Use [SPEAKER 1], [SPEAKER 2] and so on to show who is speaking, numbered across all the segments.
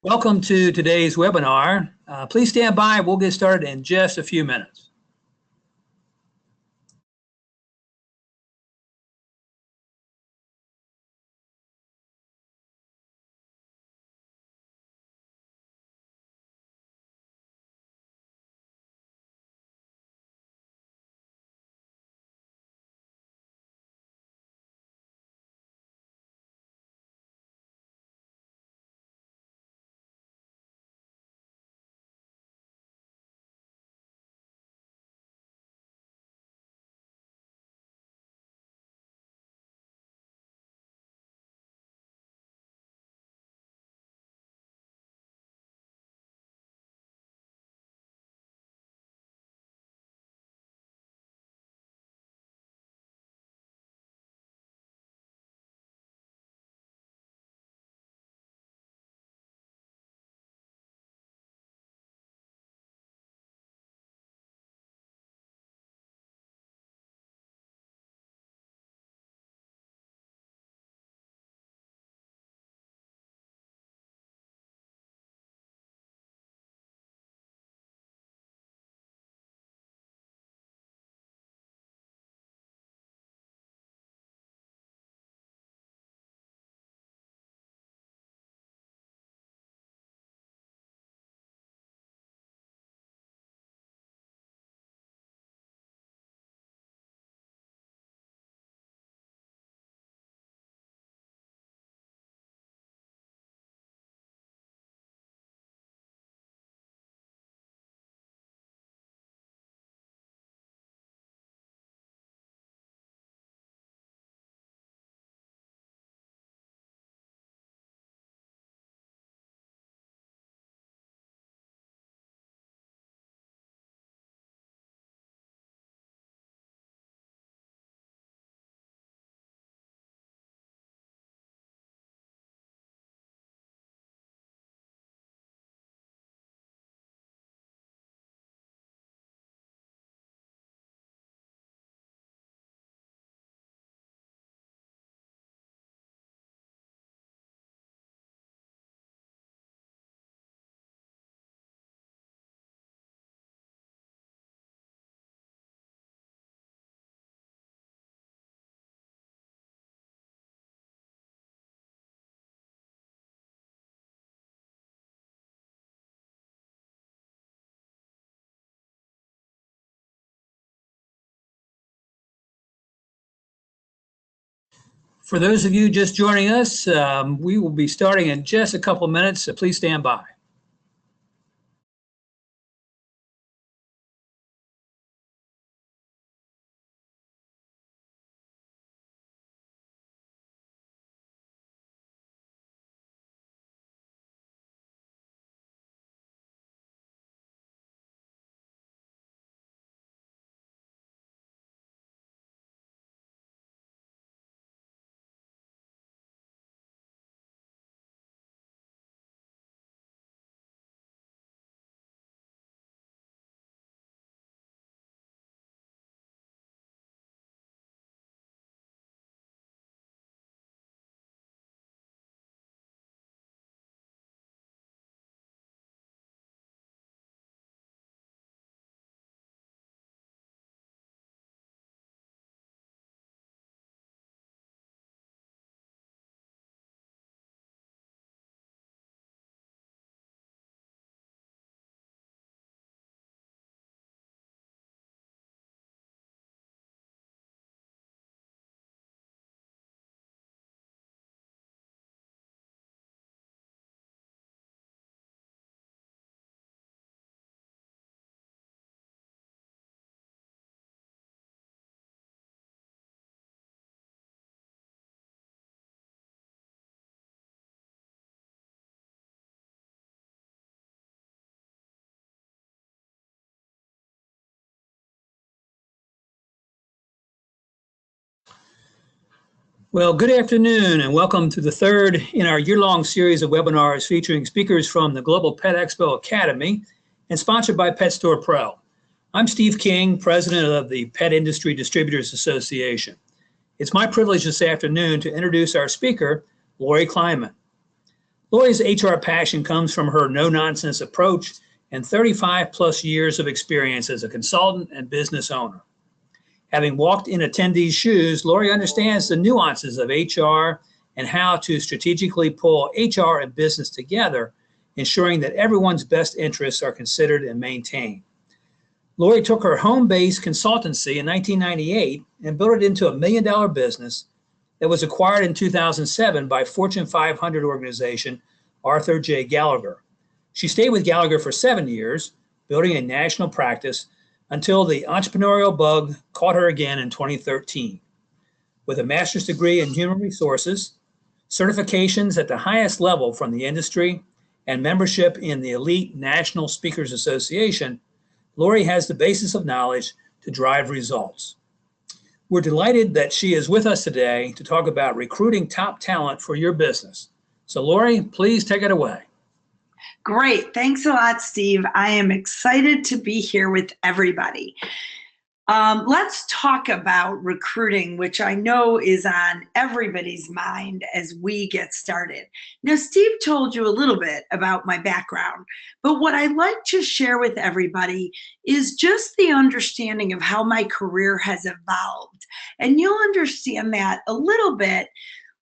[SPEAKER 1] Welcome to today's webinar. Please stand by. We'll get started in just a few minutes. For those of you just joining us, we will be starting in just a couple of minutes, so please stand by. Well, good afternoon and welcome to the third in our year-long series of webinars featuring speakers from the Global Pet Expo Academy and sponsored by Pet Store Pro. I'm Steve King, president of the Pet Industry Distributors Association. It's my privilege this afternoon to introduce our speaker, Lori Kleinman. Lori's HR passion comes from her no-nonsense approach and 35 plus years of experience as a consultant and business owner. Having walked in attendees' shoes, Lori understands the nuances of HR and how to strategically pull HR and business together, ensuring that everyone's best interests are considered and maintained. Lori took her home-based consultancy in 1998 and built it into $1 million business that was acquired in 2007 by Fortune 500 organization Arthur J. Gallagher. She stayed with Gallagher for 7 years, building a national practice until the entrepreneurial bug caught her again in 2013. With a master's degree in human resources, certifications at the highest level from the industry, and membership in the elite National Speakers Association, Lori has the basis of knowledge to drive results. We're delighted that she is with us today to talk about recruiting top talent for your business. So Lori, please take it away.
[SPEAKER 2] Great. Thanks a lot, Steve. I am excited to be here with everybody. Let's talk about recruiting, which I know is on everybody's mind as we get started. Now, Steve told you a little bit about my background, but what I'd like to share with everybody is just the understanding of how my career has evolved. And you'll understand that a little bit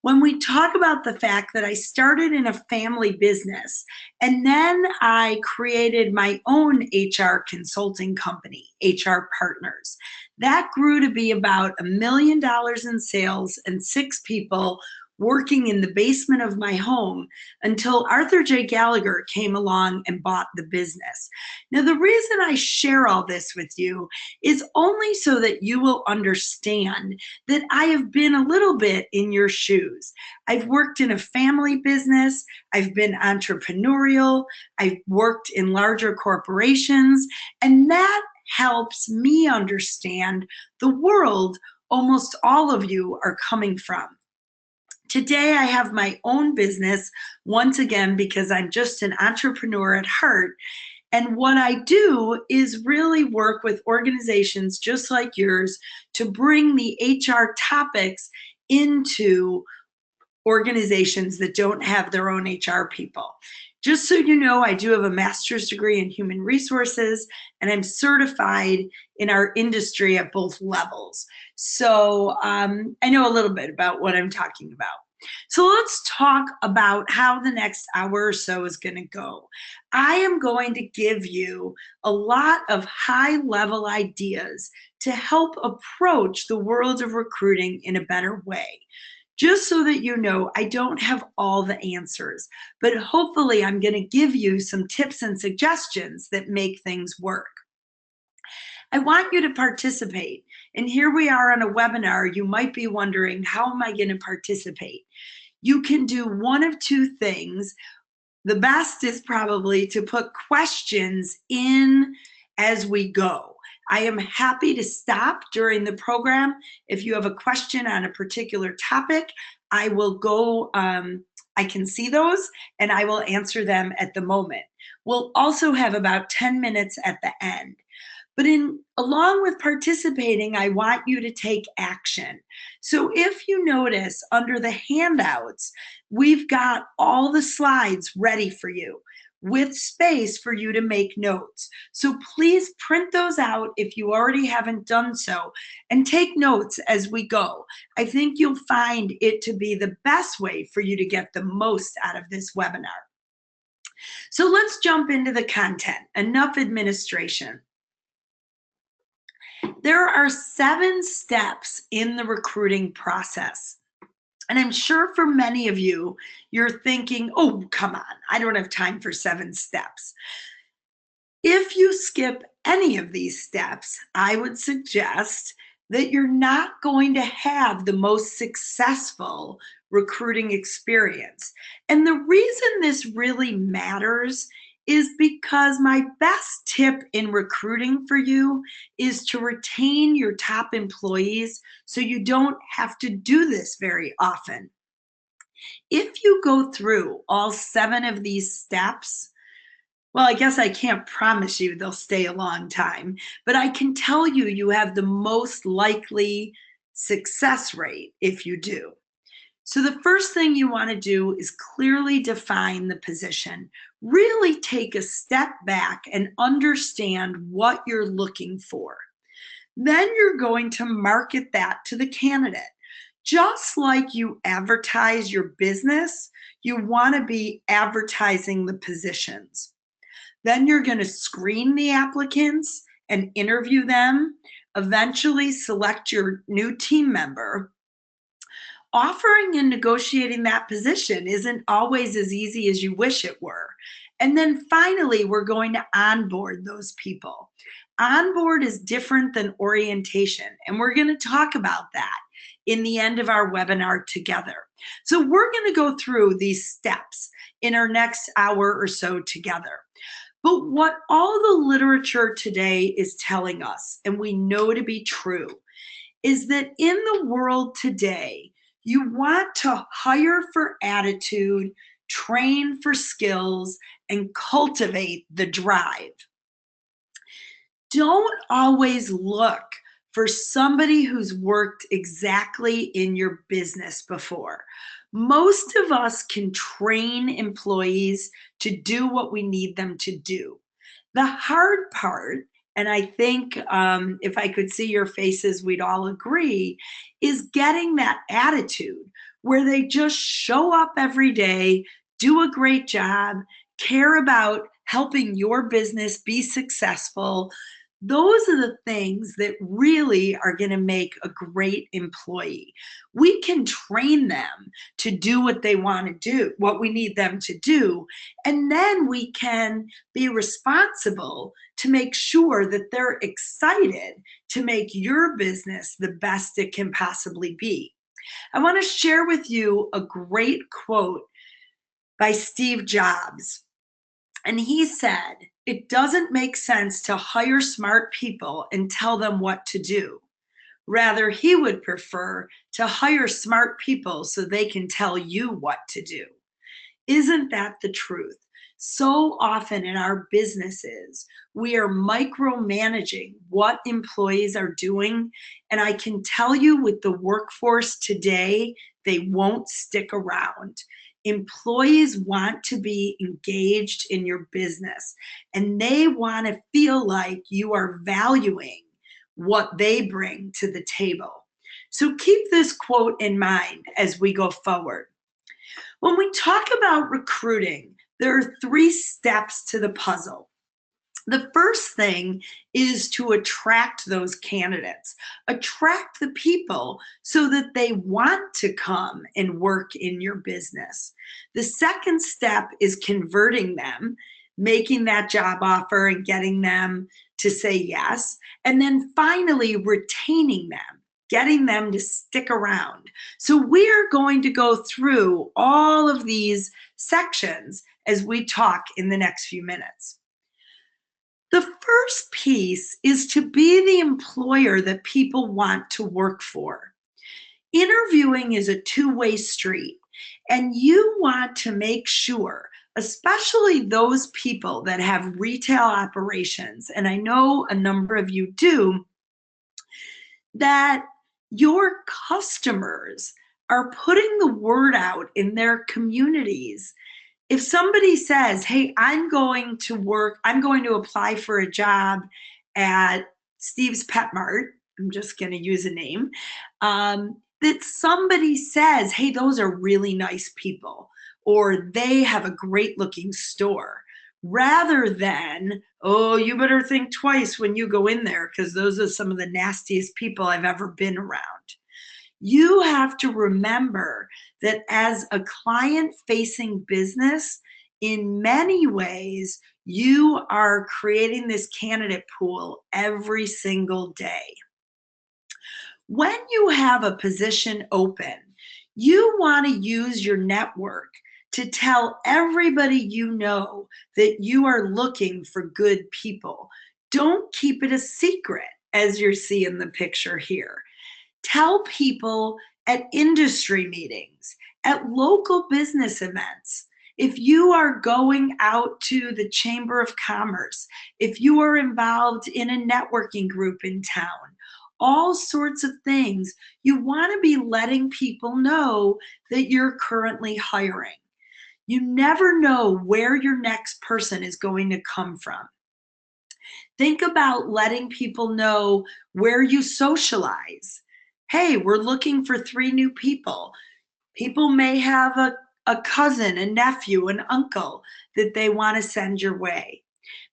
[SPEAKER 2] when we talk about the fact that I started in a family business and then I created my own HR consulting company, HR Partners. That grew to be about $1 million in sales and 6 people working in the basement of my home until Arthur J. Gallagher came along and bought the business. Now, the reason I share all this with you is only so that you will understand that I have been a little bit in your shoes. I've worked in a family business, I've been entrepreneurial, I've worked in larger corporations, and that helps me understand the world almost all of you are coming from. Today, I have my own business, once again, because I'm just an entrepreneur at heart. And what I do is really work with organizations just like yours to bring the HR topics into organizations that don't have their own HR people. Just so you know, I do have a master's degree in human resources, and I'm certified in our industry at both levels. So I know a little bit about what I'm talking about. So let's talk about how the next hour or so is going to go. I am going to give you a lot of high-level ideas to help approach the world of recruiting in a better way. Just so that you know, I don't have all the answers, but hopefully I'm going to give you some tips and suggestions that make things work. I want you to participate. And here we are on a webinar. You might be wondering, how am I going to participate? You can do one of 2 things. The best is probably to put questions in as we go. I am happy to stop during the program. If you have a question on a particular topic, I will go, I can see those and I will answer them at the moment. We'll also have about 10 minutes at the end. But along with participating, I want you to take action. So if you notice under the handouts, we've got all the slides ready for you with space for you to make notes. So please print those out if you already haven't done so and take notes as we go. I think you'll find it to be the best way for you to get the most out of this webinar. So let's jump into the content. Enough administration. There are 7 steps in the recruiting process. And I'm sure for many of you, you're thinking, oh, come on, I don't have time for 7 steps. If you skip any of these steps, I would suggest that you're not going to have the most successful recruiting experience. And the reason this really matters is because my best tip in recruiting for you is to retain your top employees so you don't have to do this very often. If you go through all 7 of these steps, well, I guess I can't promise you they'll stay a long time, but I can tell you you have the most likely success rate if you do. So the first thing you want to do is clearly define the position. Really take a step back and understand what you're looking for. Then you're going to market that to the candidate. Just like you advertise your business, you want to be advertising the positions. Then you're going to screen the applicants and interview them, eventually select your new team member. Offering and negotiating that position isn't always as easy as you wish it were. And then finally, we're going to onboard those people. Onboard is different than orientation, and we're going to talk about that in the end of our webinar together. So we're going to go through these steps in our next hour or so together. But what all the literature today is telling us, and we know to be true, is that in the world today, you want to hire for attitude, train for skills, and cultivate the drive. Don't always look for somebody who's worked exactly in your business before. Most of us can train employees to do what we need them to do. The hard part, and I think if I could see your faces, we'd all agree, is getting that attitude where they just show up every day, do a great job, care about helping your business be successful. Those are the things that really are going to make a great employee. We can train them to do what they want to do, what we need them to do, and then we can be responsible to make sure that they're excited to make your business the best it can possibly be. I want to share with you a great quote by Steve Jobs. And he said, "It doesn't make sense to hire smart people and tell them what to do. Rather, he would prefer to hire smart people so they can tell you what to do." Isn't that the truth? So often in our businesses, we are micromanaging what employees are doing. And I can tell you with the workforce today, they won't stick around. Employees want to be engaged in your business, and they want to feel like you are valuing what they bring to the table. So keep this quote in mind as we go forward. When we talk about recruiting, there are 3 steps to the puzzle. The first thing is to attract those candidates, attract the people so that they want to come and work in your business. The second step is converting them, making that job offer and getting them to say yes. And then finally, retaining them, getting them to stick around. So we're going to go through all of these sections as we talk in the next few minutes. The first piece is to be the employer that people want to work for. Interviewing is a two-way street, and you want to make sure, especially those people that have retail operations, and I know a number of you do, that your customers are putting the word out in their communities. If somebody says, "Hey, I'm going to apply for a job at Steve's Pet Mart," I'm just going to use a name, that somebody says, "Hey, those are really nice people," or "They have a great looking store," rather than, "Oh, you better think twice when you go in there because those are some of the nastiest people I've ever been around." You have to remember that as a client-facing business, in many ways, you are creating this candidate pool every single day. When you have a position open, you want to use your network to tell everybody you know that you are looking for good people. Don't keep it a secret, as you see in the picture here. Tell people at industry meetings, at local business events. If you are going out to the Chamber of Commerce, if you are involved in a networking group in town, all sorts of things. You want to be letting people know that you're currently hiring. You never know where your next person is going to come from. Think about letting people know where you socialize. Hey, we're looking for 3 new people. People may have a cousin, a nephew, an uncle that they want to send your way.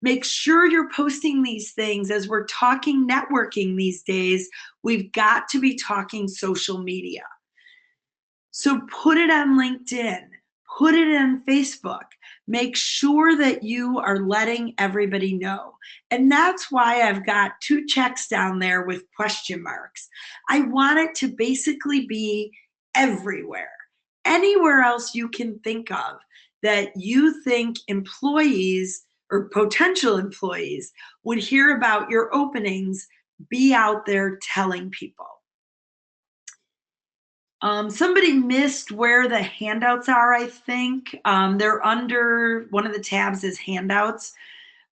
[SPEAKER 2] Make sure you're posting these things. As we're talking networking these days, we've got to be talking social media. So put it on LinkedIn, put it on Facebook. Make sure that you are letting everybody know. And that's why I've got 2 checks down there with question marks. I want it to basically be everywhere. Anywhere else you can think of that you think employees or potential employees would hear about your openings, be out there telling people. Somebody missed where the handouts are, I think. They're under, one of the tabs is handouts.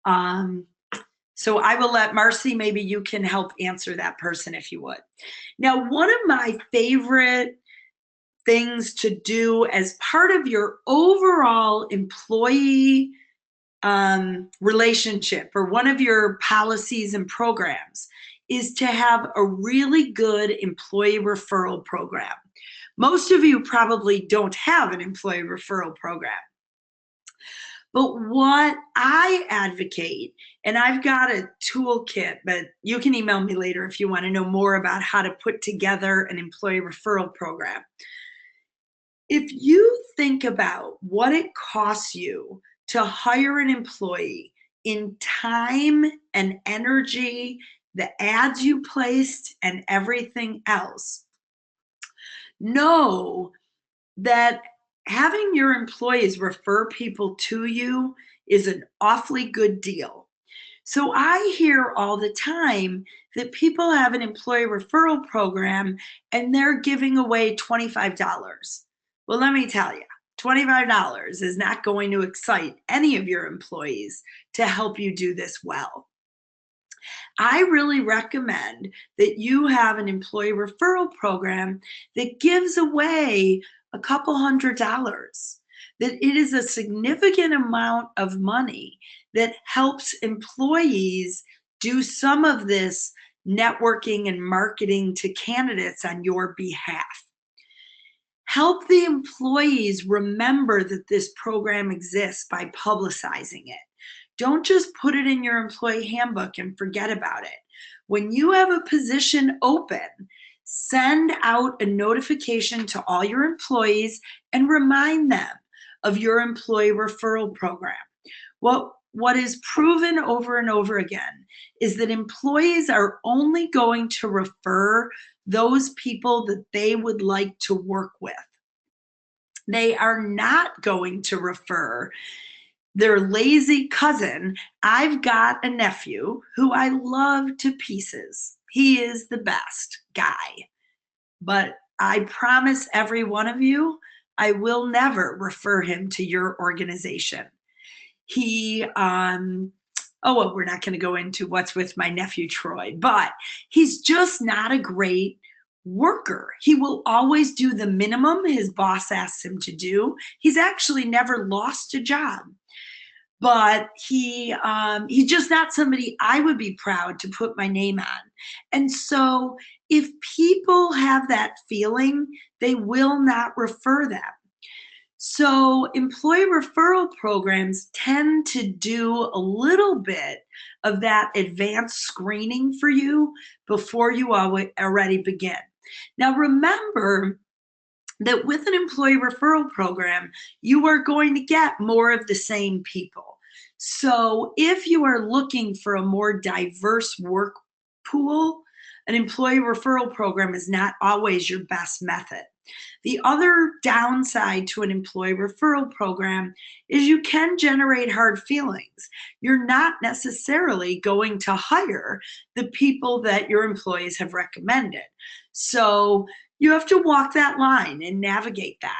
[SPEAKER 2] So I will let Marcy, maybe you can help answer that person if you would. Now, one of my favorite things to do as part of your overall employee relationship, or one of your policies and programs, is to have a really good employee referral program. Most of you probably don't have an employee referral program. But what I advocate, and I've got a toolkit, but you can email me later if you want to know more about how to put together an employee referral program. If you think about what it costs you to hire an employee in time and energy, the ads you placed, and everything else, know that having your employees refer people to you is an awfully good deal. So I hear all the time that people have an employee referral program and they're giving away $25. Well, let me tell you, $25 is not going to excite any of your employees to help you do this well. I really recommend that you have an employee referral program that gives away a couple $100s, that it is a significant amount of money that helps employees do some of this networking and marketing to candidates on your behalf. Help the employees remember that this program exists by publicizing it. Don't just put it in your employee handbook and forget about it. When you have a position open, send out a notification to all your employees and remind them of your employee referral program. What is proven over and over again is that employees are only going to refer those people that they would like to work with. They are not going to refer their lazy cousin. I've got a nephew who I love to pieces. He is the best guy. But I promise every one of you, I will never refer him to your organization. We're not going to go into what's with my nephew Troy, but he's just not a great worker. He will always do the minimum his boss asks him to do. He's actually never lost a job. But he's just not somebody I would be proud to put my name on. And so if people have that feeling, they will not refer them. So employee referral programs tend to do a little bit of that advanced screening for you before you already begin. Now remember that with an employee referral program, you are going to get more of the same people. So if you are looking for a more diverse work pool, an employee referral program is not always your best method. The other downside to an employee referral program is you can generate hard feelings. You're not necessarily going to hire the people that your employees have recommended. So you have to walk that line and navigate that.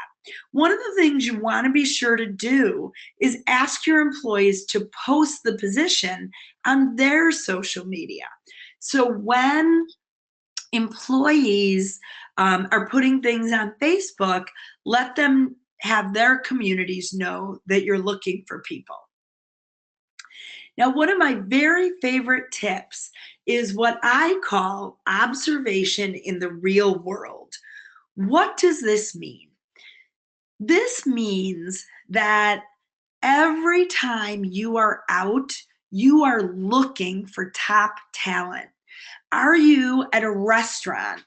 [SPEAKER 2] One of the things you want to be sure to do is ask your employees to post the position on their social media. So when employees are putting things on Facebook, let them have their communities know that you're looking for people. Now, one of my very favorite tips is what I call observation in the real world. What does this mean? This means that every time you are out, you are looking for top talent. Are you at a restaurant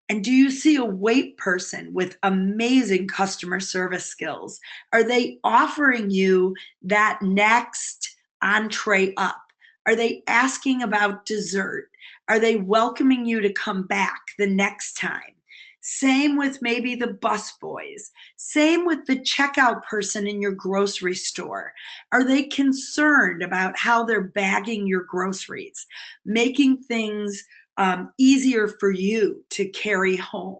[SPEAKER 2] and do you see a wait person with amazing customer service skills? Are they offering you that next entree up? Are they asking about dessert? Are they welcoming you to come back the next time? Same with maybe the bus boys. Same with the checkout person in your grocery store. Are they concerned about how they're bagging your groceries, making things easier for you to carry home?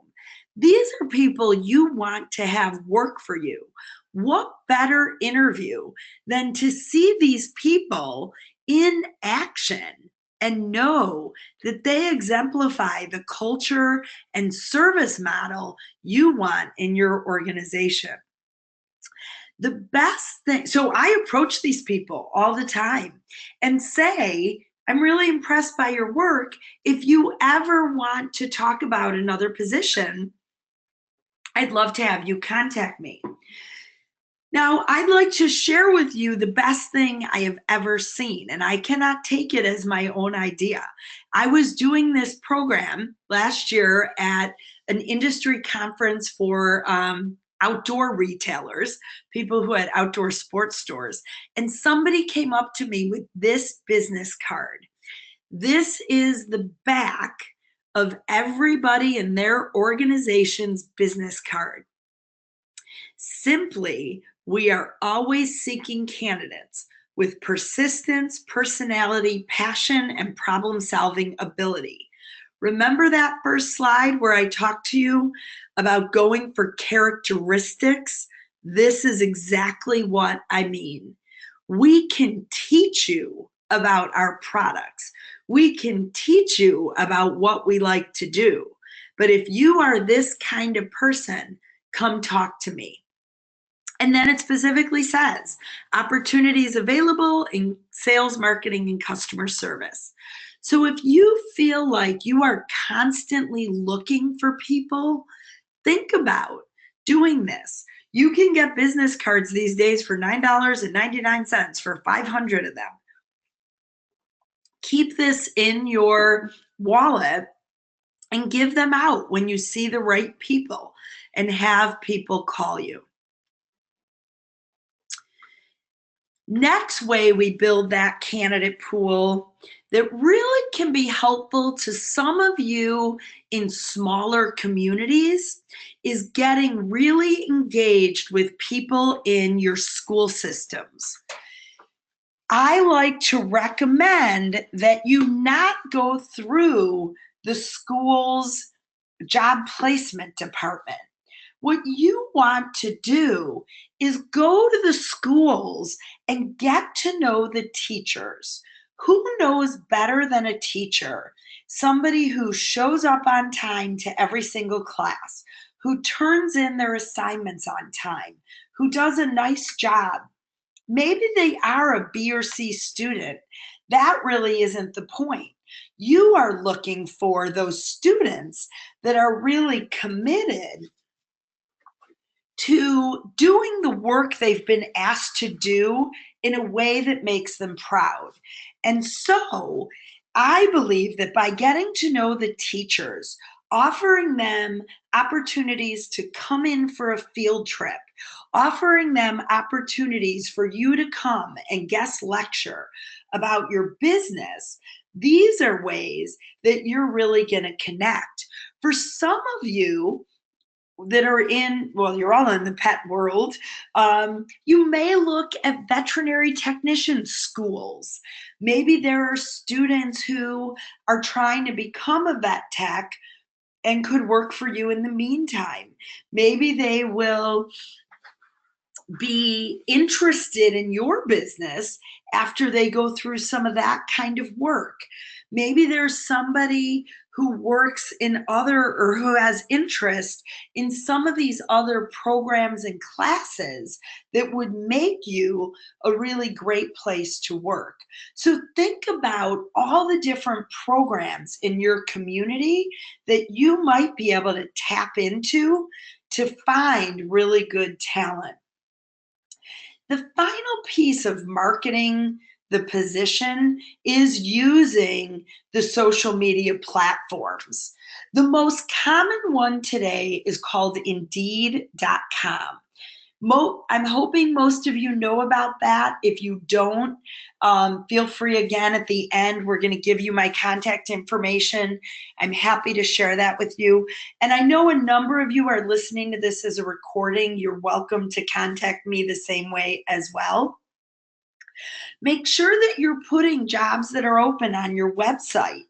[SPEAKER 2] These are people you want to have work for you. What better interview than to see these people in action and know that they exemplify the culture and service model you want in your organization? The best thing, so I approach these people all the time and say, I'm really impressed by your work. If you ever want to talk about another position, I'd love to have you contact me. Now, I'd like to share with you the best thing I have ever seen, and I cannot take it as my own idea. I was doing this program last year at an industry conference for outdoor retailers, people who had outdoor sports stores, and somebody came up to me with this business card. This is the back of everybody in their organization's business card. Simply, we are always seeking candidates with persistence, personality, passion, and problem-solving ability. Remember that first slide where I talked to you about going for characteristics? This is exactly what I mean. We can teach you about our products. We can teach you about what we like to do. But if you are this kind of person, come talk to me. And then it specifically says opportunities available in sales, marketing, and customer service. So if you feel like you are constantly looking for people, think about doing this. You can get business cards these days for $9.99 for 500 of them. Keep this in your wallet and give them out when you see the right people and have people call you. Next way we build that candidate pool that really can be helpful to some of you in smaller communities is getting really engaged with people in your school systems. I like to recommend that you not go through the school's job placement department. What you want to do is go to the schools and get to know the teachers. Who knows better than a teacher? Somebody who shows up on time to every single class, who turns in their assignments on time, who does a nice job. Maybe they are a B or C student. That really isn't the point. You are looking for those students that are really committed to doing the work they've been asked to do in a way that makes them proud. And so I believe that by getting to know the teachers, offering them opportunities to come in for a field trip, offering them opportunities for you to come and guest lecture about your business, these are ways that you're really going to connect. For some of you that are in, well, you're all in the pet world, you may look at veterinary technician schools. Maybe there are students who are trying to become a vet tech and could work for you in the meantime. Maybe they will be interested in your business after they go through some of that kind of work. Maybe there's somebody who works in other or who has interest in some of these other programs and classes that would make you a really great place to work. So think about all the different programs in your community that you might be able to tap into to find really good talent. The final piece of marketing the position is using the social media platforms. The most common one today is called Indeed.com. I'm hoping most of you know about that. If you don't, feel free again at the end. We're going to give you my contact information. I'm happy to share that with you. And I know a number of you are listening to this as a recording. You're welcome to contact me the same way as well. Make sure that you're putting jobs that are open on your website,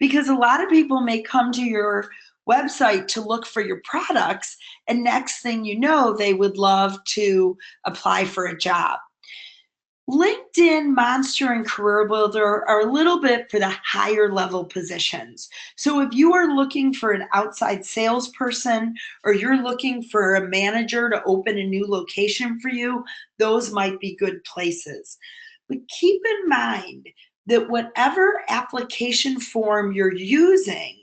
[SPEAKER 2] because a lot of people may come to your website to look for your products, and next thing you know, they would love to apply for a job. LinkedIn, Monster, and Career Builder are a little bit for the higher level positions. So if you are looking for an outside salesperson or you're looking for a manager to open a new location for you, those might be good places. But keep in mind that whatever application form you're using,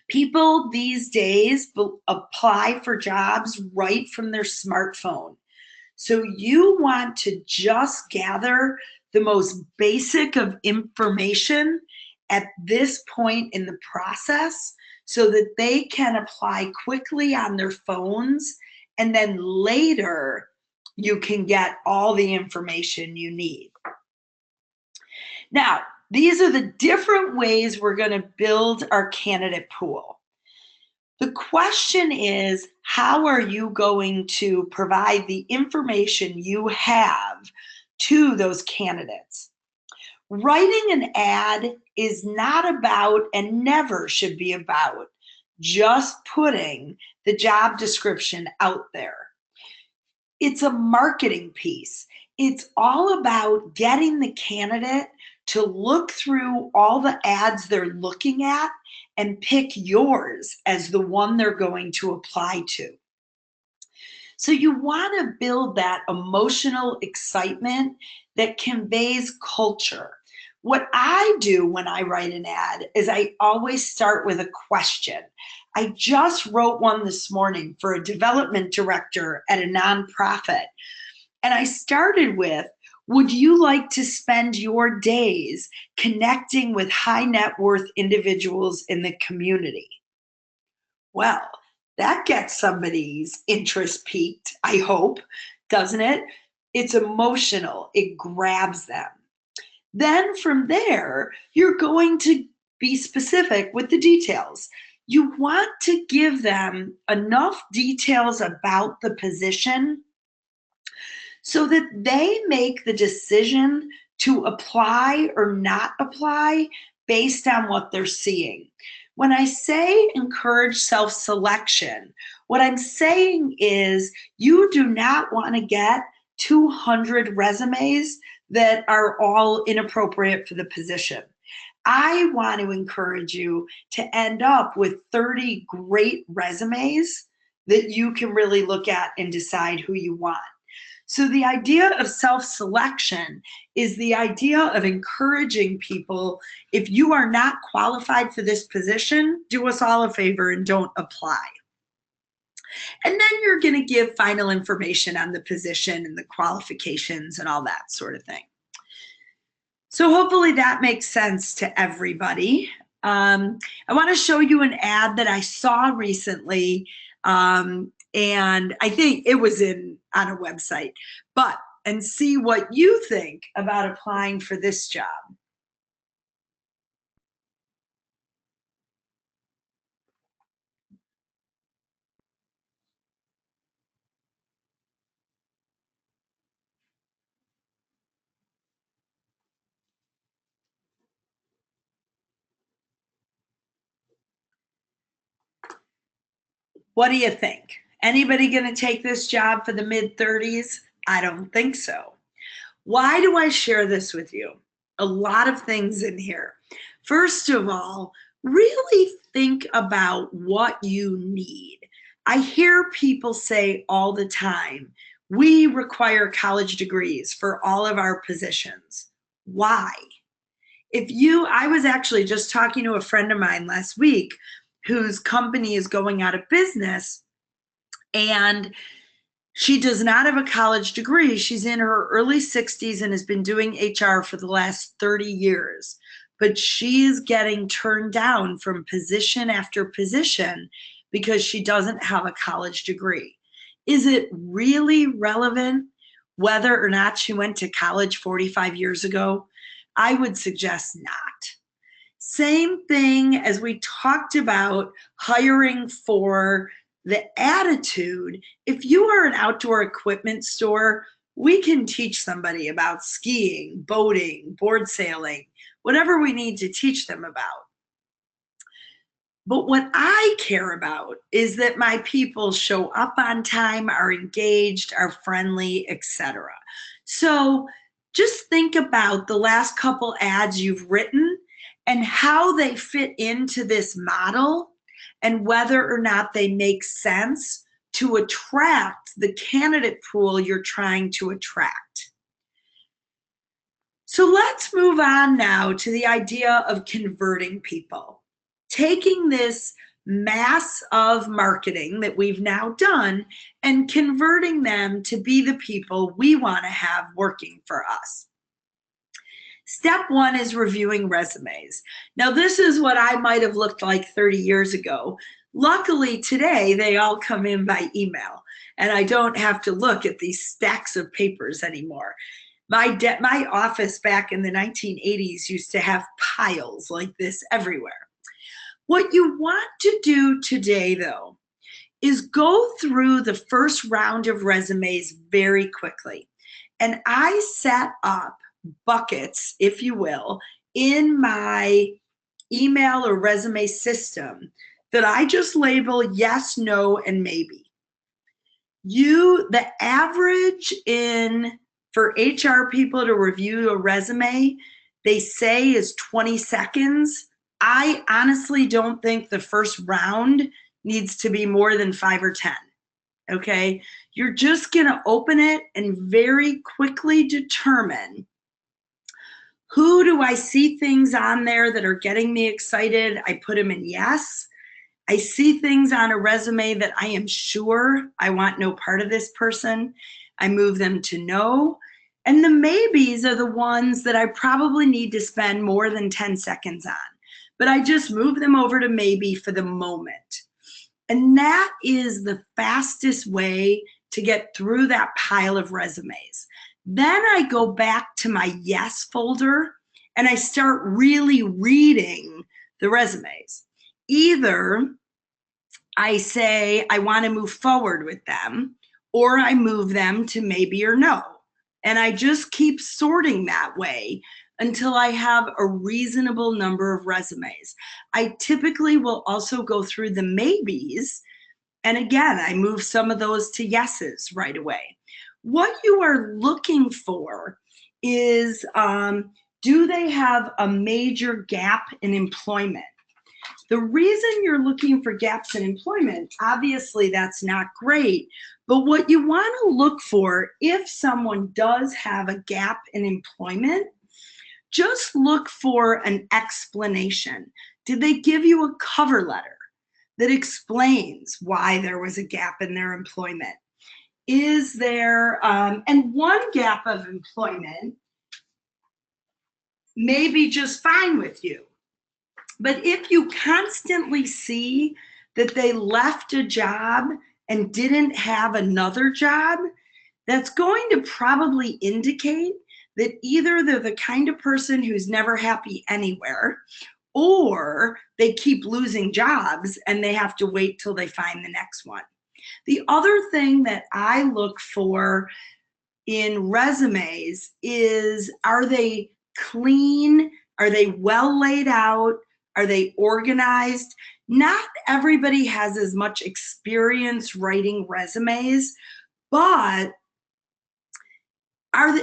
[SPEAKER 2] people these days apply for jobs right from their smartphone. So you want to just gather the most basic of information at this point in the process so that they can apply quickly on their phones, and then later you can get all the information you need. Now, these are the different ways we're going to build our candidate pool. The question is, how are you going to provide the information you have to those candidates? Writing an ad is not about, and never should be about, just putting the job description out there. It's a marketing piece. It's all about getting the candidate to look through all the ads they're looking at and pick yours as the one they're going to apply to. So you want to build that emotional excitement that conveys culture. What I do when I write an ad is I always start with a question. I just wrote one this morning for a development director at a nonprofit. And I started with, would you like to spend your days connecting with high net worth individuals in the community? Well, that gets somebody's interest piqued, I hope, doesn't it? It's emotional. It grabs them. Then from there, you're going to be specific with the details. You want to give them enough details about the position so that they make the decision to apply or not apply based on what they're seeing. When I say encourage self-selection, what I'm saying is you do not want to get 200 resumes that are all inappropriate for the position. I want to encourage you to end up with 30 great resumes that you can really look at and decide who you want. So the idea of self-selection is the idea of encouraging people, if you are not qualified for this position, do us all a favor and don't apply. And then you're going to give final information on the position and the qualifications and all that sort of thing. So hopefully that makes sense to everybody. I want to show you an ad that I saw recently, and I think it was on a website, and see what you think about applying for this job. What do you think? Anybody going to take this job for the mid-30s? I don't think so. Why do I share this with you? A lot of things in here. First of all, really think about what you need. I hear people say all the time, we require college degrees for all of our positions. Why? I was actually just talking to a friend of mine last week whose company is going out of business, and she does not have a college degree. She's in her early 60s and has been doing HR for the last 30 years. But she's getting turned down from position after position because she doesn't have a college degree. Is it really relevant whether or not she went to college 45 years ago? I would suggest not. Same thing as we talked about hiring for the attitude. If you are an outdoor equipment store, we can teach somebody about skiing, boating, board sailing, whatever we need to teach them about. But what I care about is that my people show up on time, are engaged, are friendly, etc. So just think about the last couple ads you've written and how they fit into this model and whether or not they make sense to attract the candidate pool you're trying to attract. So let's move on now to the idea of converting people. Taking this mass of marketing that we've now done and converting them to be the people we want to have working for us. Step one is reviewing resumes. Now, this is what I might have looked like 30 years ago. Luckily, today, they all come in by email, and I don't have to look at these stacks of papers anymore. My office back in the 1980s used to have piles like this everywhere. What you want to do today, though, is go through the first round of resumes very quickly. And I set up buckets, if you will, in my email or resume system that I just label yes, no, and maybe. The average for HR people to review a resume, they say is 20 seconds. I honestly don't think the first round needs to be more than 5 or 10. Okay? You're just going to open it and very quickly determine, who do I see things on there that are getting me excited? I put them in yes. I see things on a resume that I am sure I want no part of this person. I move them to no. And the maybes are the ones that I probably need to spend more than 10 seconds on. But I just move them over to maybe for the moment. And that is the fastest way to get through that pile of resumes. Then I go back to my yes folder and I start really reading the resumes. Either I say I want to move forward with them, or I move them to maybe or no. And I just keep sorting that way until I have a reasonable number of resumes. I typically will also go through the maybes, and again, I move some of those to yeses right away. What you are looking for is, do they have a major gap in employment? The reason you're looking for gaps in employment, obviously that's not great, but what you want to look for, if someone does have a gap in employment, just look for an explanation. Did they give you a cover letter that explains why there was a gap in their employment? Is there, and one gap of employment may be just fine with you. But if you constantly see that they left a job and didn't have another job, that's going to probably indicate that either they're the kind of person who's never happy anywhere, or they keep losing jobs and they have to wait till they find the next one. The other thing that I look for in resumes is, are they clean? Are they well laid out? Are they organized? Not everybody has as much experience writing resumes, but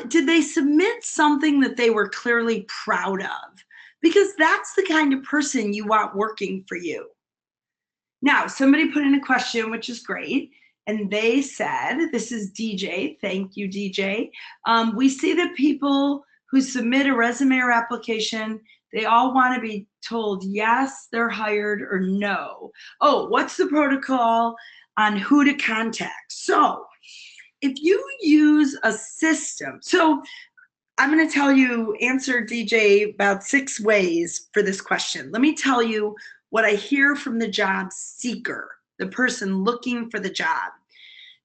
[SPEAKER 2] did they submit something that they were clearly proud of? because that's the kind of person you want working for you. Now, somebody put in a question, which is great. And they said, this is DJ, thank you, DJ. We see that people who submit a resume or application, they all want to be told yes, they're hired, or no. Oh, what's the protocol on who to contact? So if you use a system, so I'm going to tell you, answer DJ about 6 ways for this question. Let me tell you what I hear from the job seeker, the person looking for the job.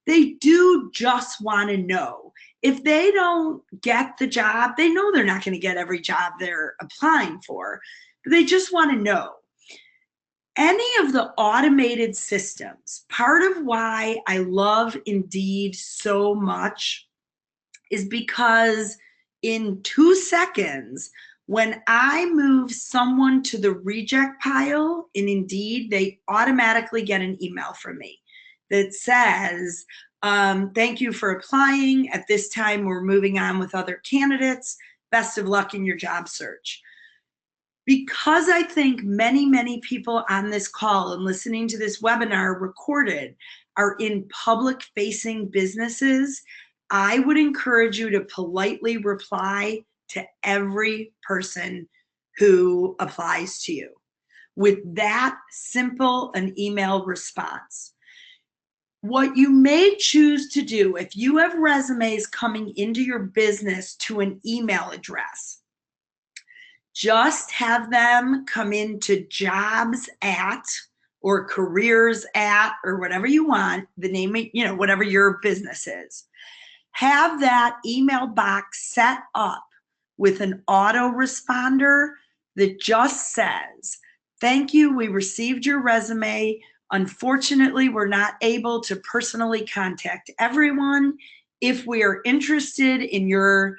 [SPEAKER 2] They do just want to know. If they don't get the job, they know they're not going to get every job they're applying for, but they just want to know. Any of the automated systems, part of why I love Indeed so much is because in 2 seconds, when I move someone to the reject pile in Indeed, they automatically get an email from me that says, thank you for applying. At this time, we're moving on with other candidates. Best of luck in your job search. Because I think many, many people on this call and listening to this webinar recorded are in public-facing businesses, I would encourage you to politely reply to every person who applies to you with that simple an email response. What you may choose to do, if you have resumes coming into your business to an email address, just have them come into jobs at or careers at or whatever you want, the name, whatever your business is. Have that email box set up with an autoresponder that just says, thank you, we received your resume. Unfortunately, we're not able to personally contact everyone. If we are interested in your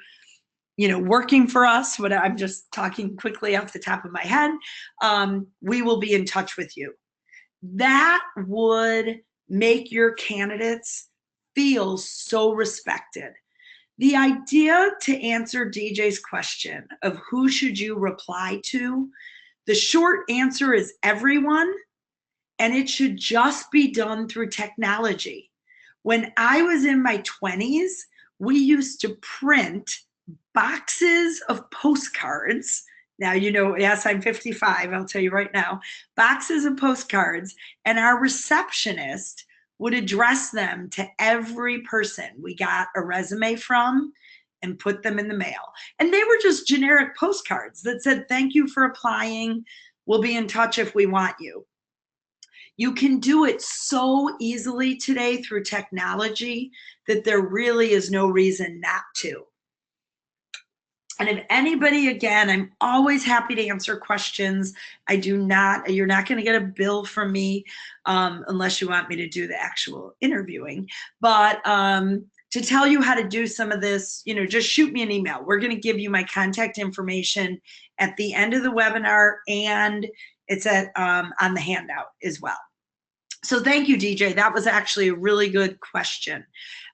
[SPEAKER 2] working for us, what I'm just talking quickly off the top of my head, we will be in touch with you. That would make your candidates feel so respected. The idea to answer DJ's question of who should you reply to, the short answer is everyone, and it should just be done through technology. When I was in my 20s, we used to print boxes of postcards. Now, yes, I'm 55, I'll tell you right now, boxes of postcards, and our receptionist would address them to every person we got a resume from and put them in the mail. And they were just generic postcards that said, thank you for applying. We'll be in touch if we want you. You can do it so easily today through technology that there really is no reason not to. And if anybody, again, I'm always happy to answer questions. You're not going to get a bill from me unless you want me to do the actual interviewing. But to tell you how to do some of this, just shoot me an email. We're going to give you my contact information at the end of the webinar, and it's on the handout as well. So thank you, DJ. That was actually a really good question.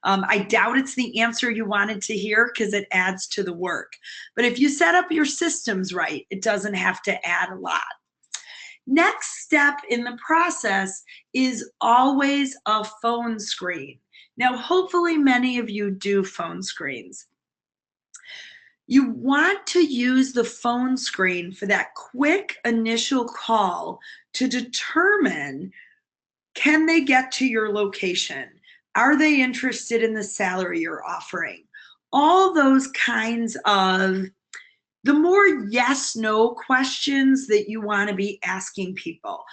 [SPEAKER 2] I doubt it's the answer you wanted to hear because it adds to the work. But if you set up your systems right, it doesn't have to add a lot. Next step in the process is always a phone screen. Now, hopefully many of you do phone screens. You want to use the phone screen for that quick initial call to determine, can they get to your location? Are they interested in the salary you're offering? All those kinds of the more yes, no questions that you want to be asking people.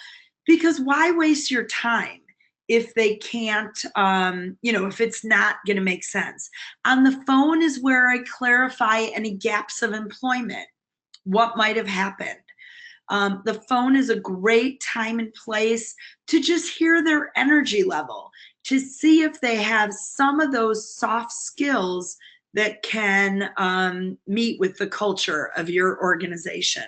[SPEAKER 2] Because why waste your time if they can't, if it's not going to make sense? On the phone is where I clarify any gaps of employment, what might have happened. The phone is a great time and place to just hear their energy level, to see if they have some of those soft skills that can meet with the culture of your organization.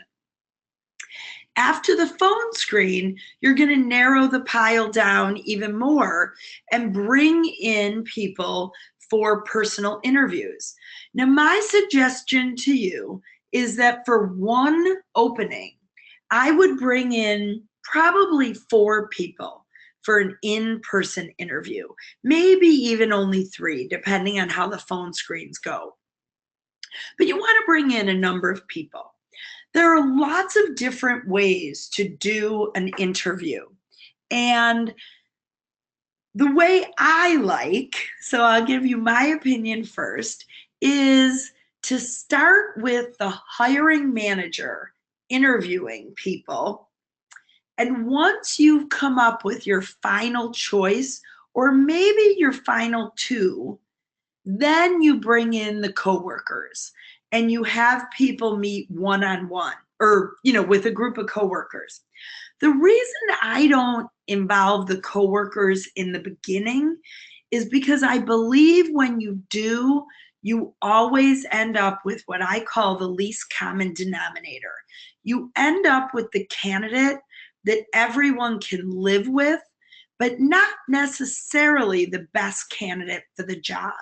[SPEAKER 2] After the phone screen, you're going to narrow the pile down even more and bring in people for personal interviews. Now, my suggestion to you is that for one opening, I would bring in probably 4 people for an in-person interview, maybe even only 3, depending on how the phone screens go. But you want to bring in a number of people. There are lots of different ways to do an interview. And the way I like, so I'll give you my opinion first, is to start with the hiring manager interviewing people. And once you've come up with your final choice, or maybe your final 2, then you bring in the coworkers and you have people meet one-on-one or, with a group of coworkers. The reason I don't involve the coworkers in the beginning is because I believe when you do, you always end up with what I call the least common denominator. You end up with the candidate that everyone can live with, but not necessarily the best candidate for the job.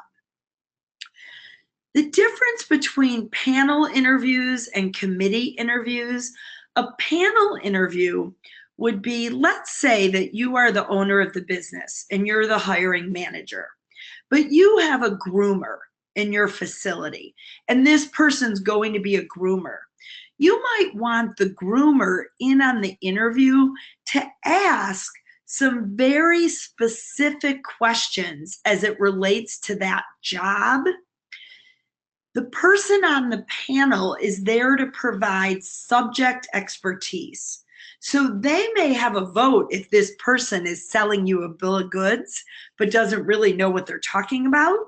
[SPEAKER 2] The difference between panel interviews and committee interviews, a panel interview would be, let's say that you are the owner of the business and you're the hiring manager, but you have a groomer in your facility, and this person's going to be a groomer. You might want the groomer in on the interview to ask some very specific questions as it relates to that job. The person on the panel is there to provide subject expertise. So they may have a vote if this person is selling you a bill of goods, but doesn't really know what they're talking about.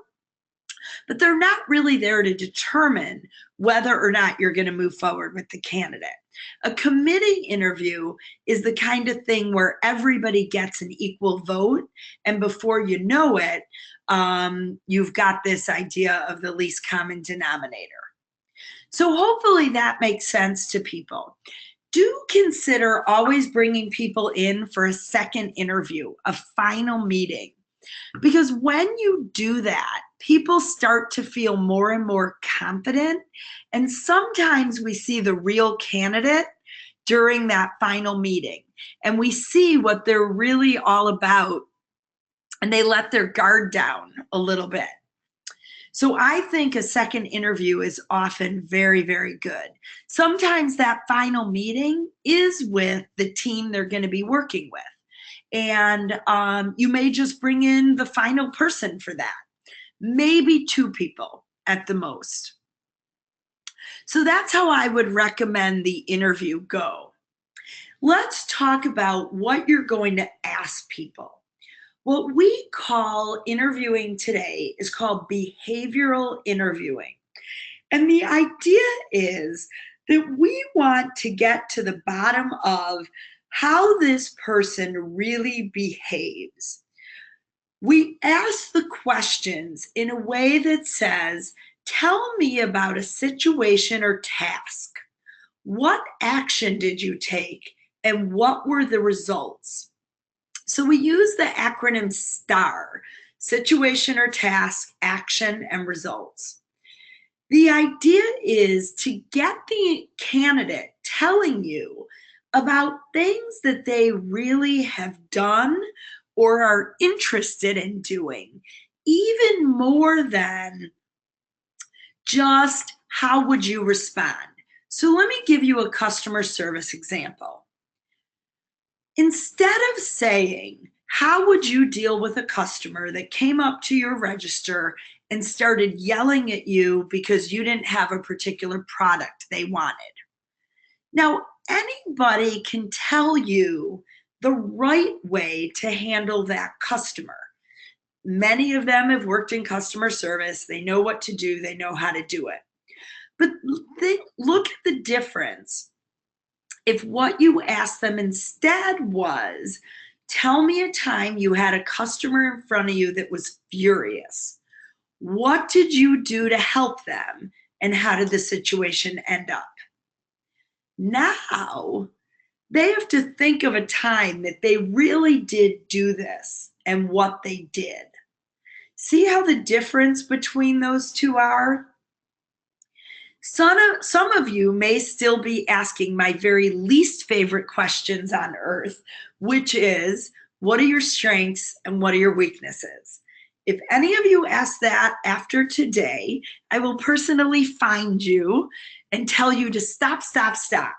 [SPEAKER 2] But they're not really there to determine whether or not you're going to move forward with the candidate. A committee interview is the kind of thing where everybody gets an equal vote, and before you know it, you've got this idea of the least common denominator. So hopefully that makes sense to people. Do consider always bringing people in for a second interview, a final meeting, because when you do that, people start to feel more and more confident, and sometimes we see the real candidate during that final meeting, and we see what they're really all about, and they let their guard down a little bit. So I think a second interview is often very, very good. Sometimes that final meeting is with the team they're going to be working with. And you may just bring in the final person for that. Maybe 2 people at the most. So that's how I would recommend the interview go. Let's talk about what you're going to ask people. What we call interviewing today is called behavioral interviewing. And the idea is that we want to get to the bottom of how this person really behaves. We ask the questions in a way that says, tell me about a situation or task. What action did you take and what were the results? So we use the acronym STAR, situation or task, action, and results. The idea is to get the candidate telling you about things that they really have done or are interested in doing, even more than just how would you respond. So let me give you a customer service example. Instead of saying, how would you deal with a customer that came up to your register and started yelling at you because you didn't have a particular product they wanted? Now, anybody can tell you the right way to handle that customer. Many of them have worked in customer service. They know what to do. They know how to do it. But look at the difference if what you asked them instead was, tell me a time you had a customer in front of you that was furious. What did you do to help them? And how did the situation end up? Now, they have to think of a time that they really did do this and what they did. See how the difference between those two are? Some of you may still be asking my very least favorite questions on earth, which is, what are your strengths and what are your weaknesses? If any of you ask that after today, I will personally find you and tell you to stop, stop, stop.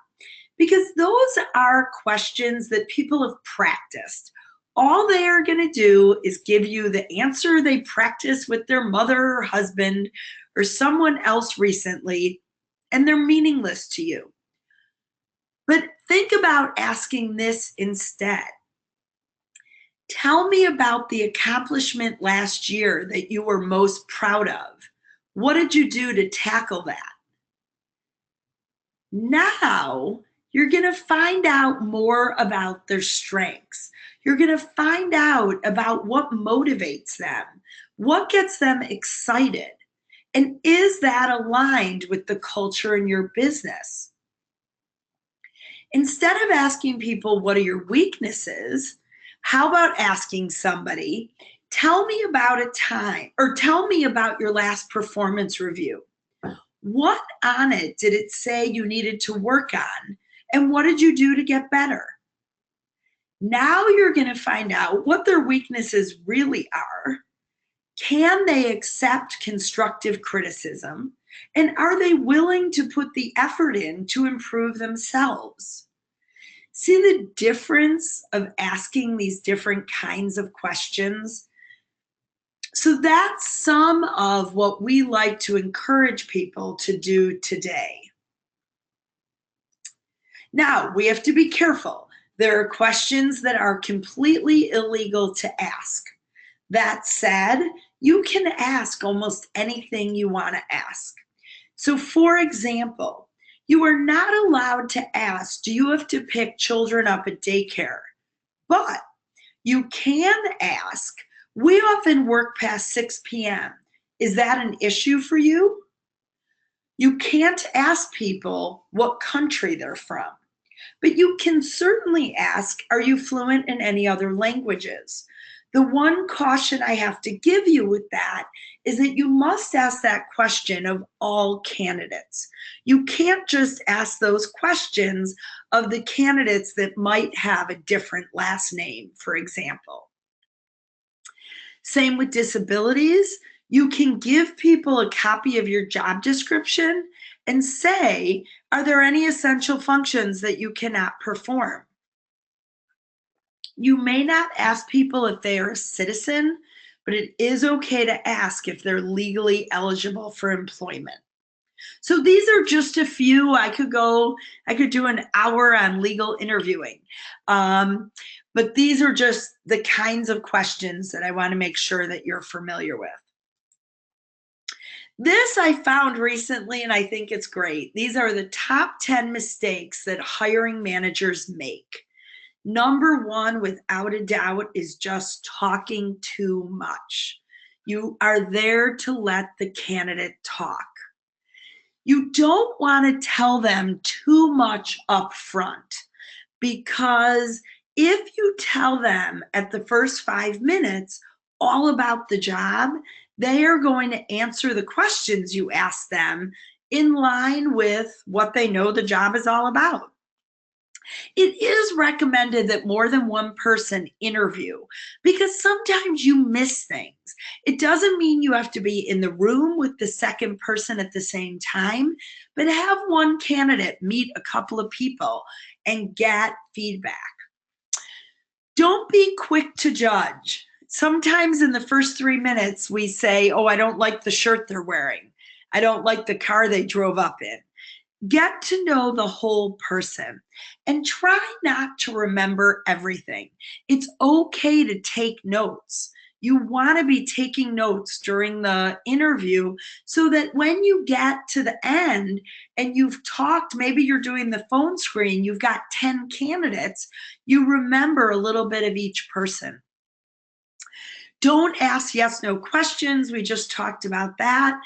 [SPEAKER 2] Because those are questions that people have practiced. All they are going to do is give you the answer they practiced with their mother or husband or someone else recently, and they're meaningless to you. But think about asking this instead. Tell me about the accomplishment last year that you were most proud of. What did you do to tackle that? Now, you're going to find out more about their strengths. You're going to find out about what motivates them, what gets them excited, and is that aligned with the culture in your business? Instead of asking people, what are your weaknesses? How about asking somebody, tell me about a time, or tell me about your last performance review. What on it did it say you needed to work on? And what did you do to get better? Now you're going to find out what their weaknesses really are. Can they accept constructive criticism? And are they willing to put the effort in to improve themselves? See the difference of asking these different kinds of questions? So that's some of what we like to encourage people to do today. Now, we have to be careful. There are questions that are completely illegal to ask. That said, you can ask almost anything you want to ask. So for example, you are not allowed to ask, do you have to pick children up at daycare? But you can ask, we often work past 6 p.m. Is that an issue for you? You can't ask people what country they're from, but you can certainly ask, are you fluent in any other languages? The one caution I have to give you with that is that you must ask that question of all candidates. You can't just ask those questions of the candidates that might have a different last name, for example. Same with disabilities. You can give people a copy of your job description and say, are there any essential functions that you cannot perform? You may not ask people if they are a citizen, but it is okay to ask if they're legally eligible for employment. So these are just a few. I could do an hour on legal interviewing. But these are just the kinds of questions that I want to make sure that you're familiar with. This I found recently, and I think it's great. These are the top 10 mistakes that hiring managers make. Number one, without a doubt, is just talking too much. You are there to let the candidate talk. You don't want to tell them too much up front, because if you tell them at the first 5 minutes all about the job, they are going to answer the questions you ask them in line with what they know the job is all about. It is recommended that more than one person interview, because sometimes you miss things. It doesn't mean you have to be in the room with the second person at the same time, but have one candidate meet a couple of people and get feedback. Don't be quick to judge. Sometimes in the first 3 minutes we say, oh, I don't like the shirt they're wearing. I don't like the car they drove up in. Get to know the whole person and try not to remember everything. It's okay to take notes. You want to be taking notes during the interview so that when you get to the end and you've talked, maybe you're doing the phone screen, you've got 10 candidates, you remember a little bit of each person. Don't ask yes, no questions. We just talked about that.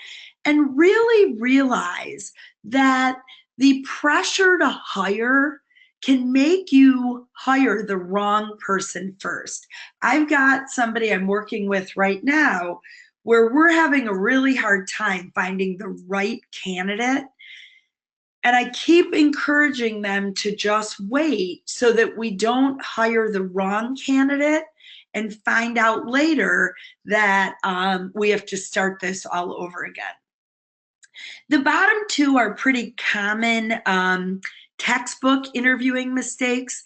[SPEAKER 2] And really realize that the pressure to hire can make you hire the wrong person first. I've got somebody I'm working with right now where we're having a really hard time finding the right candidate And I keep encouraging them to just wait so that we don't hire the wrong candidate and find out later that we have to start this all over again. The bottom two are pretty common textbook interviewing mistakes.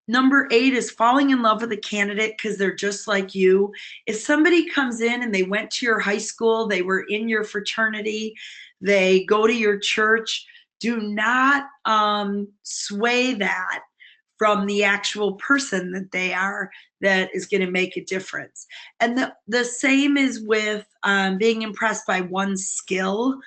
[SPEAKER 2] Number 8 is falling in love with a candidate because they're just like you. If somebody comes in and they went to your high school, they were in your fraternity, they go to your church, do not sway that from the actual person that they are. That is going to make a difference. And the same is with being impressed by one skill.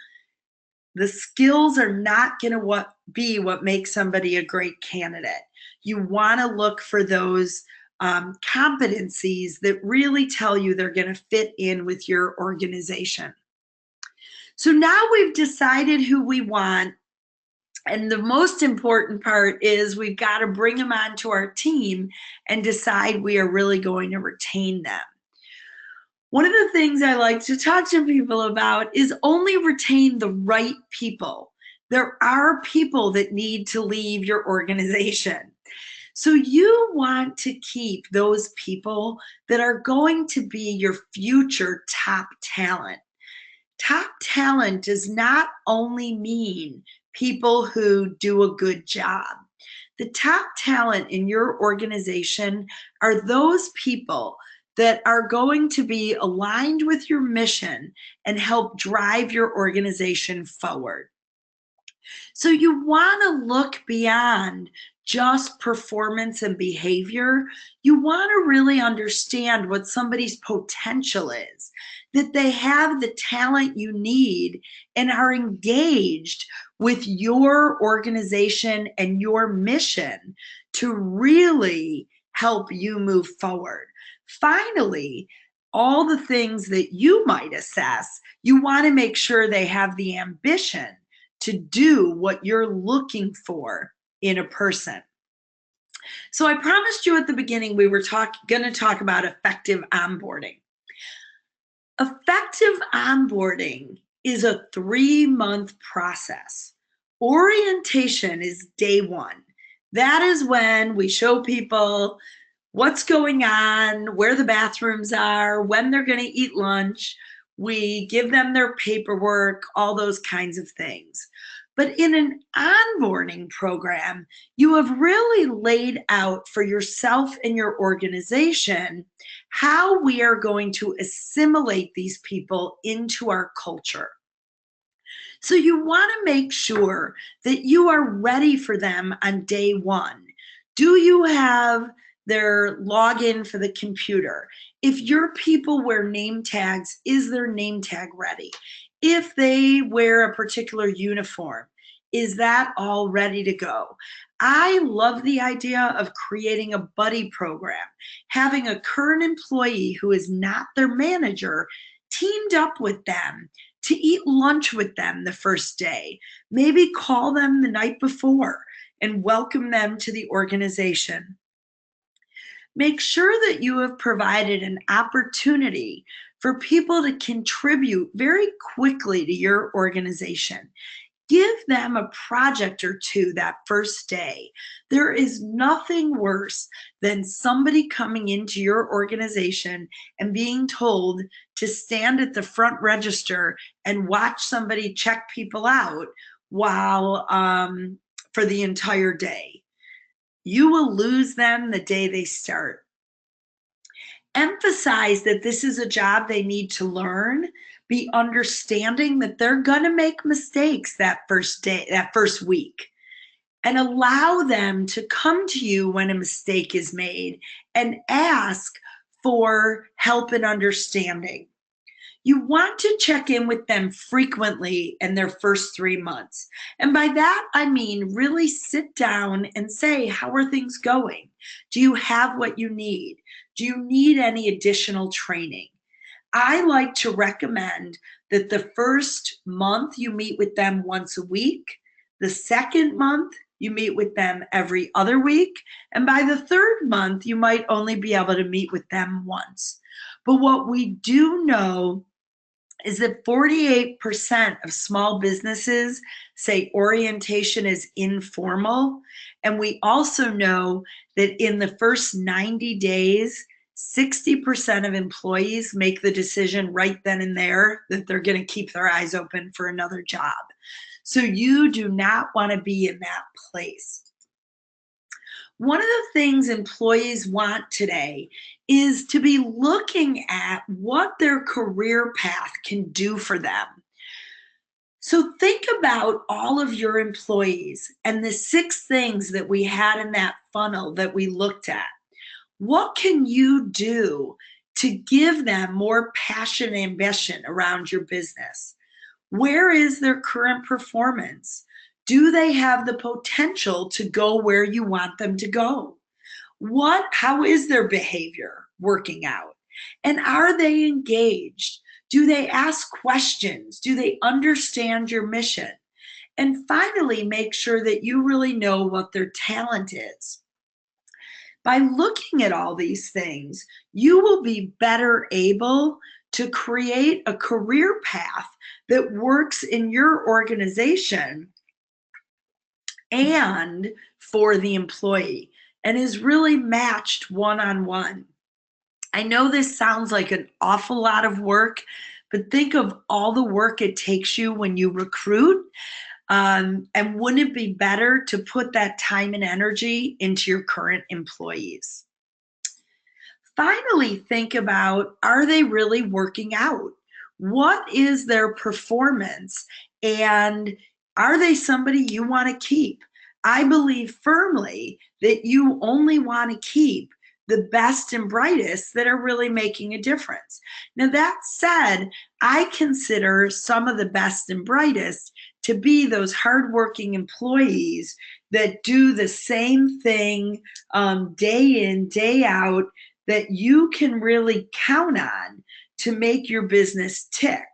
[SPEAKER 2] The skills are not going to be what makes somebody a great candidate. You want to look for those competencies that really tell you they're going to fit in with your organization. So now we've decided who we want. And the most important part is we've got to bring them onto our team and decide we are really going to retain them. One of the things I like to talk to people about is only retain the right people. There are people that need to leave your organization. So you want to keep those people that are going to be your future top talent. Top talent does not only mean people who do a good job. The top talent in your organization are those people that are going to be aligned with your mission and help drive your organization forward. So you want to look beyond just performance and behavior. You want to really understand what somebody's potential is, that they have the talent you need and are engaged with your organization and your mission to really help you move forward. Finally, all the things that you might assess, you want to make sure they have the ambition to do what you're looking for in a person. So I promised you at the beginning we were going to talk about effective onboarding. Effective onboarding is a 3-month process. Orientation is day 1. That is when we show people what's going on, where the bathrooms are, when they're going to eat lunch. We give them their paperwork, all those kinds of things. But in an onboarding program, you have really laid out for yourself and your organization how we are going to assimilate these people into our culture. So you want to make sure that you are ready for them on day 1. Do you have their login for the computer? If your people wear name tags, is their name tag ready? If they wear a particular uniform, is that all ready to go? I love the idea of creating a buddy program, having a current employee who is not their manager teamed up with them to eat lunch with them the first day. Maybe call them the night before and welcome them to the organization. Make sure that you have provided an opportunity for people to contribute very quickly to your organization. Give them a project or two that first day. There is nothing worse than somebody coming into your organization and being told to stand at the front register and watch somebody check people out while for the entire day. You will lose them the day they start. Emphasize that this is a job they need to learn. Be understanding that they're going to make mistakes that first day, that first week, and allow them to come to you when a mistake is made and ask for help and understanding. You want to check in with them frequently in their first 3 months. And by that, I mean really sit down and say, how are things going? Do you have what you need? Do you need any additional training? I like to recommend that the first month you meet with them once a week. The second month, you meet with them every other week. And by the third month, you might only be able to meet with them once. But what we do know is that 48% of small businesses say orientation is informal. And we also know that in the first 90 days, 60% of employees make the decision right then and there that they're going to keep their eyes open for another job. So you do not want to be in that place. One of the things employees want today is to be looking at what their career path can do for them. So think about all of your employees and the 6 things that we had in that funnel that we looked at. What can you do to give them more passion and ambition around your business? Where is their current performance? Do they have the potential to go where you want them to go? How is their behavior working out? And are they engaged? Do they ask questions? Do they understand your mission? And finally, make sure that you really know what their talent is. By looking at all these things, you will be better able to create a career path that works in your organization and for the employee and is really matched one-on-one. I know this sounds like an awful lot of work, but think of all the work it takes you when you recruit. And wouldn't it be better to put that time and energy into your current employees? Finally, think about, are they really working out? What is their performance? And are they somebody you want to keep? I believe firmly that you only want to keep the best and brightest that are really making a difference. Now, that said, I consider some of the best and brightest to be those hardworking employees that do the same thing day in, day out, that you can really count on to make your business tick.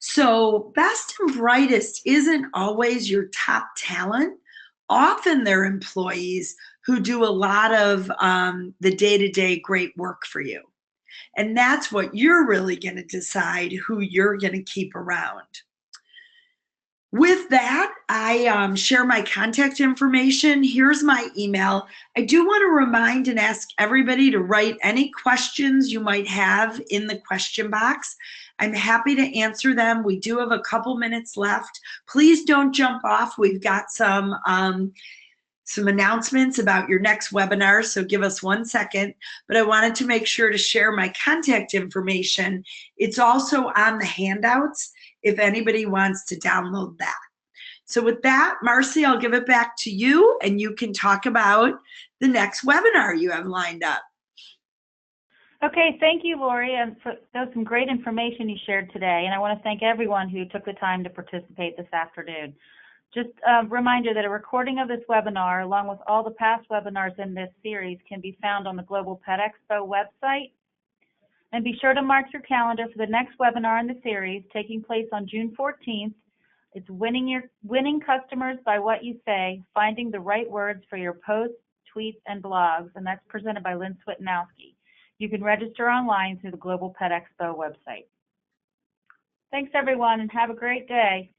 [SPEAKER 2] So best and brightest isn't always your top talent. Often they're employees who do a lot of the day-to-day great work for you. And that's what you're really going to decide who you're going to keep around. With that, I share my contact information. Here's my email. I do want to remind and ask everybody to write any questions you might have in the question box. I'm happy to answer them. We do have a couple minutes left. Please don't jump off. We've got some announcements about your next webinar, so give us 1 second. But I wanted to make sure to share my contact information. It's also on the handouts if anybody wants to download that. So with that, Marcy, I'll give it back to you, and you can talk about the next webinar you have lined up.
[SPEAKER 3] Okay, thank you, Lori. And that was some great information you shared today, and I want to thank everyone who took the time to participate this afternoon. Just a reminder that a recording of this webinar, along with all the past webinars in this series, can be found on the Global Pet Expo website. And be sure to mark your calendar for the next webinar in the series, taking place on June 14th. It's winning customers by what you say, finding the right words for your posts, tweets, and blogs, and that's presented by Lynn Switnowski. You can register online through the Global Pet Expo website. Thanks, everyone, and have a great day.